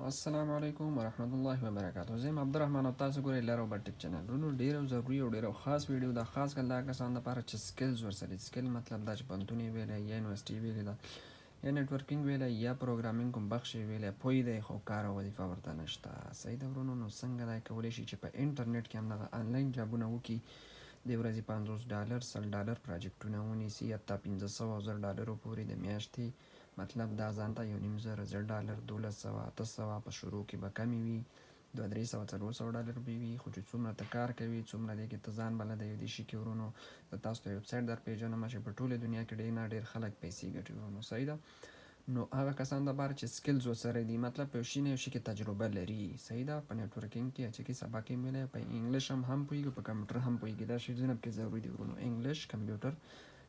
السلام علیکم ورحمت الله وبرکاته. زه عبدالرحمن او تاسو ګورئ لر روبوټیک چینل. ورونو ډېر ضروري او ډېر خاص ویډیو دا خاص کله کسان لپاره چې سکلز ورسره سکل مطلب دا چې پوهنتون یې ویلی یا یونیورسټي ویلې ده یا نیټورکینګ ویلی یا پروګرامینګ کوم بخش یې ویلی پوی دی خو کار او وظیفه ورته نشته. صحیح ده ورونو. نو څنګه دا کولی شي چې په انټرنیټ کې هم دغه آنلاین جابونه وکړي، د ورځې $50 $100 پراجیکټونه ونیسي، حتی $500 او $1000 پورې د میاشتې مطلب دا ځان ته $1,500 $1000 $1200 800 په شروع کې به کمې وي، $200 $400 به وي، خو چې څومره ته کار کوي څومره دی کې ته ځان بلده یو دې شي کې ورونو. زه تاسو ته ویبسایټ در پیژنم چې په ټوله دنیا کې ډېر نه ډېر خلک پیسې ګټي ورونو. صحیح ده. نو هغه کسان لپاره چې سکلز ورسره دي، مطلب په یو شي نه یو شي کې تجربه لري. صحیح ده. په نیټورکینګ کې چې کې سبا کې ویلی په انګلیش هم پوهېږي، په کمپیوټر هم پوهېږي. دا شیزونه پکې ضروري دي ورونو. انګلیش، کمپیوټر،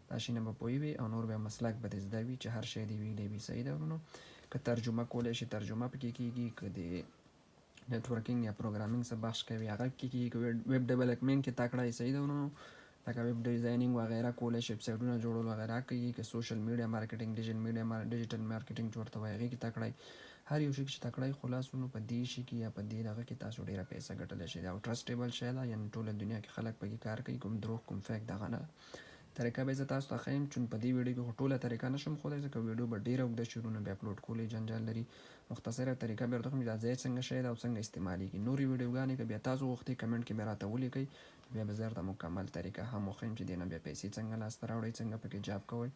دا شي نه به پوه وي او نور بیا مسلک به دې زده وي چې هر شی دې ویلی وي. صحیح ده ورونو. که ترجمه کولی شي ترجمه پکې کېږي، که د نیټورکینګ یا پروګرامینګ څه بخش کوي هغه پکې کېږي، که ویب ډیولپمنټ کې تکړه یې. صحیح ده ورونو. لکه ویب ډیزاینینګ وغیره کولی شي، ویبسایټونه جوړول وغیره کوي، که سوشل میډیا مارکیټینګ ډیجیټل مارکیټینګ چې ورته وایي هغې کې تکړه یې. هر یو شي چې تکړه یې خلاص ورونو په دې شي کې یا په دې دغه کې تاسو ډېره پیسه ګټلی شئ. او ټرسټیبل شی ده، یعنې ټوله دنیا کې خلک پکې کار کوي، کوم دروغ کوم فیک دغه نه. طریقه به زه تاسو ته ښیم، چون په دې ویډیو کې خو ټوله طریقه نشم ښودلی ځکه ویډیو به ډېره اوږده شي ورونو، بیا اپلوډ کول یې جنجال لري. مختصره طریقه به درته وښیم چې دا ځای څنګه شی ده او څنګه استعمالیږي. نورې ویډیوګانې که بیا تاسو غوښتئ کمنټ کې بیا راته ولیکئ، بیا به زه درته مکمل طریقه هم وښیم چې دې نه بیا پیسې څنګه لاسته راوړئ، څنګه پکې جاب کوئ.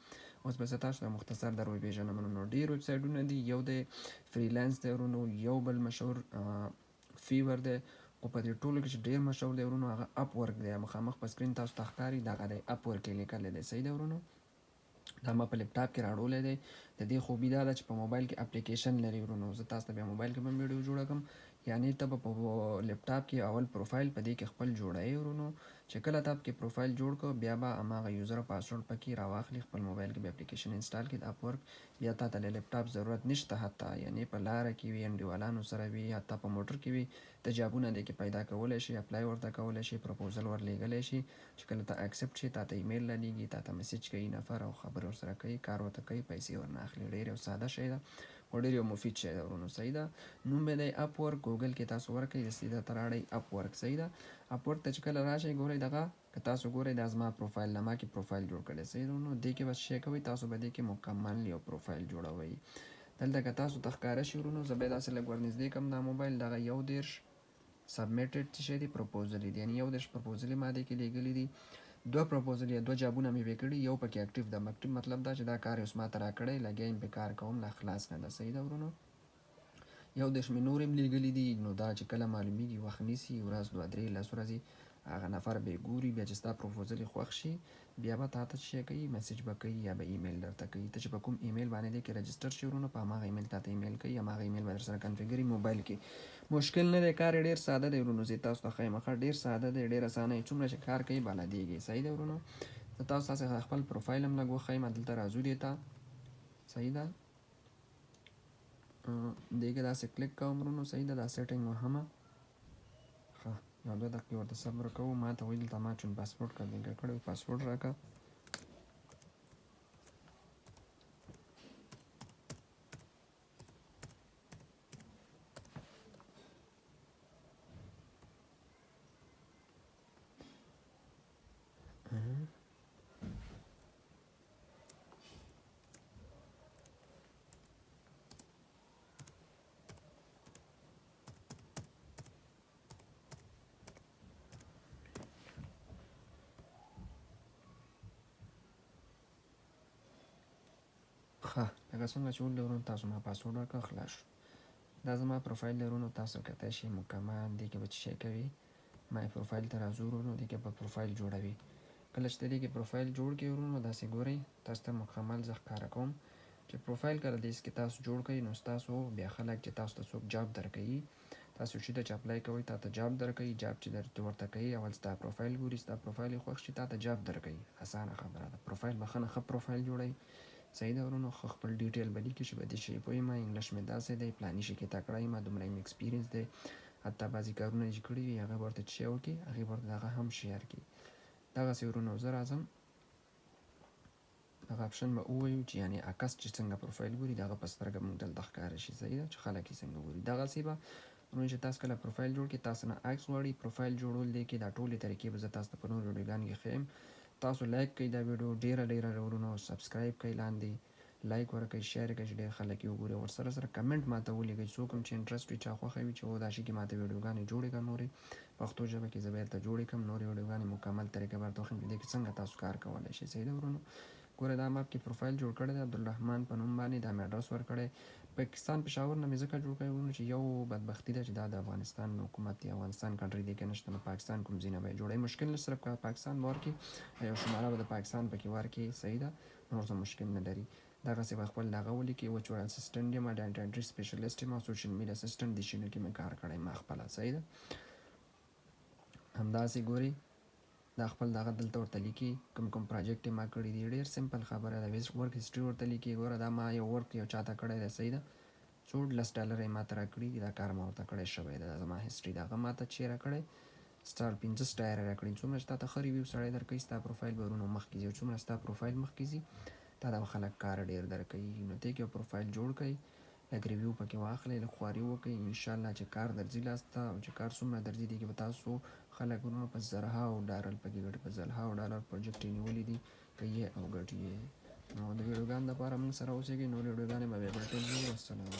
اوس به زه تاسو ته مختصر در وپېژنم. نو ډېر ویبسایټونه دي، یو د فریلانس دی ورونو، یو بل مشهور فیور دی، خو په دې ټولو کې چې ډېر مشهور دی ورونو هغه اپ ورک دی. مخامخ په سکرین تاسو ته ښکاري دغه دی، اپ ورک یې لیکلی دی. صحیح دی ورونو. دا ما په لپټاپ کې راوړولی دی. د دې خوبي دا ده چې په موبایل کې اپلیکیشن لري ورونو. زه تاسو ته بیا موبایل کې هم ویډیو جوړه کړم، یعنې ته به په لپټاپ کې اول پروفایل په دې کې خپل جوړوې ورونو. چې کله تا پکې پروفایل جوړ کړ بیا به هماغه یوزر او پاسورډ پکې راواخلي، خپل موبایل کې به اپلیکیشن انسټال کړي د اپ ورک. بیا تا ته د لپټاپ ضرورت نشته، حتی یعنې په لاره کې وي، انډیوالانو سره وي، حتی په موټر کې وي، ته جابونه دې کې پیدا کولی شي، اپلای ورته کولی شي، پروپوزل ورلیږلی شي. چې کله ته اکسپټ شي تا ته ایمیل رالیږي، تا ته میسج کوي نفر او خبرې ورسره کوي، کار ورته کوي، پیسې ورنه اخلي. ډېر یو ساده شی ده خو ډېر یو مفید شی ده ورونو. صحیح ده. نوم به دی اپ ورک. ګوګل کې تاسو ورکړئ، سیده ته راړئ اپ ورک. صحیح ده. اپ ورک ته چې کله راشئ ګورئ دغه که تاسو ګورئ دا زما پروفایل نه، ما کې پروفایل جوړ کړی. صحیح ده ورونو. دې کې بس شی کوئ تاسو به دې کې مکمل یو پروفایل جوړوئ. دلته که تاسو ته ښکاره شي ورونو، زه بیا داسې لږ ورنږدې کړم دا موبایل، دغه 31 سبمیټډ څه شی دی، پروپوزل دي، یعنې 31 پروپوزل ما دې کې لیږلي دي. 2 پروپوزل یا 2 جابونه مې پې کړي، یو پکې اکټیو ده. اکټیو مطلب دا چې دا کار اوس ما ته راکړی، لګیا یم پې کار کوم، لا خلاص نه ده. صحیح ده ورونو. 31 مې نور هم لیږلي دي. نو دا چې کله معلومیږي وخت نیسي، ورځ 2 3 10 ورځې هغه نفر به یې ګوري، بیا چې ستا پروپوزل یې خوښ شي بیا به تا ته څه شی کوي، میسج به کوي یا به ایمیل درته کوي. ته چې په کوم ایمیل باندې دی کې رجسټر شي ورونو، په هماغه ایمیل تا ته ایمیل کوي، هماغه ایمیل به در سره کنفیګر موبایل کې. مشکل نه دی، کار یې ډېر ساده دی ورونو. زه تاسو ته ښیم ښه ډېر ساده دی، ډېر اسانه یې، څومره چې کار کوي بلدېږي. صحیح دی ورونو. زه تاسو ته خپل پروفایل هم لږ وښیم، دلته راځو دې ته. صحیح ده. دې کې داسې کلیک کوم ورونو. صحیح ده. دا سیټینګ وهمه. ښه یو 2 دقیقې ورته صبر کوو. ما ته ویل دلته ما چون پاسپورټ کنفیګر کړی و، پاسپورټ راکړه. ښه لکه څنګه چې ولې ورونو تاسو ما پاسورډ ورکړه، خلاص شو. دا زما پروفایل دی ورونو. تاسو کتای شئ مکمل دې کې به څه شی کوي، ما پروفایل ته راځو ورونو. دې کې به پروفایل جوړوي. کله چې دې کې پروفایل جوړ کړئ ورونو، داسې ګورئ تاسو ته مکمل زه ښکاره کوم چې پروفایل کله دې کې تاسو جوړ کړئ نو ستاسو بیا خلک چې تاسو ته څوک جاب درکوي، تاسو چې ته چې اپلای کوئ تا ته جاب درکوي. جاب چې ورته کوي اول ستا پروفایل ګوري، ستا پروفایل یې خوښ شي تا ته جاب درکوي. اسانه خبره ده. پروفایل به ښه نه ښه پروفایل جوړئ. صحیح ده ورونو. ښه خپل ډیټیل به لیکي چې په دې شي پوه یم، انګلیش مې داسې دی، فلاني شي کې تکړه یم، دومره مې ایکسپیرینس دی، حتی بعضې کارونه چې کړي وي هغه به ورته چې شی وکړي هغې به ورته هغه هم شیر کړي. دغسې ورونو زه راځم هغه آپشن به ووایو چې یعنی عکس چې څنګه پروفایل ګوري د هغه په سترګه موږ دلته ښکاره شي. صحیح ده چې خلک یې څنګه ګوري. دغسې به نو چې تاسو کله پروفایل جوړ کړئ تاسو نه عکس غواړي پروفایل جوړول دی کې دا ټولې طریقې به زه تاسو ته په نورو ویډیوګانو کې ښیم. تاسو لایک کړئ دا ویډیو ډیره ورونو سبسکرایب کړئ لاندې لایک ورکړئ شیر کړئ چې ډېر خلک یې وګوري. ورسره سره کمنټ ماته ولیکئ څوک هم چې انټرسټ وي چا خوښه وي چې دا شي کې ماته ویډیوګانې جوړې کړه نورې پښتو ژبه کې زه به درته جوړې کړم نورې ویډیوګانې مکمل طریقه به درته وښیم چې دې کې څنګه تاسو کار کولی شئ. صحیح ده ورونو. ګوره دا ما کې پروفایل جوړ کړی دی عبدالرحمن په نوم باندې دا مې اډرس ورکړی پاکستان پېښور نه مې ځکه جوړ کړی ورونو چې یو بدبختي ده چې دا د افغانستان حکومت یا افغانستان کنټري دی کې نشته نو پاکستان کوم ځای نه به یې جوړوي مشکل نه صرف که پاکستان به ورکړي یو شماره به د پاکستان پکې ورکړي. صحیح ده نور څه مشکل نه لري. دغسې به خپل دغه ولیکي ورچوال اسسټنټ یم ډاټا انټري سپیشلیسټ یم او سوشل میډیا اسسټنټ دې شیانو کې مې کار کړی ما خپله. صحیح ده همداسې ګوري دا خپل دغه دلته ورته لیکي کوم پروجیکټ یې ما کړي دي ډېر سمپل خبره ده. ورک هسټري ورته لیکي ګوره دا ما یو ورک یو چاته کړی دی. صحیح ده $14 یې ماته راکړي دي دا کار ما ورته کړی شوی دی دا زما هسټري د هغه ماته چې راکړی سټار 15 سټار راکړي څومره چې تا ته ښه ریویو سړی درکوي ستا پروفایل به ورونو مخکې ځي څومره ستا پروفایل مخکې ځي تا ته به خلک کار ډېر درکوي. نو ته یو پروفایل جوړ کړئ لږ ریویو پکې واخلئ لږ خواري وکړئ انشاءالله چې کار درځي لاسته او چې کار څومره درځي دې کې به تاسو خلک ورونو په زرهاو ډالر پکې ګټي په زرهاو ډالر پروجیکټ یې نیولی دي کوي او ګټي یې. نو د ویډیوګانو دپاره موږ سره اوسېږئ نورې ویډیوګانې به بیا بل ټیم والسلام.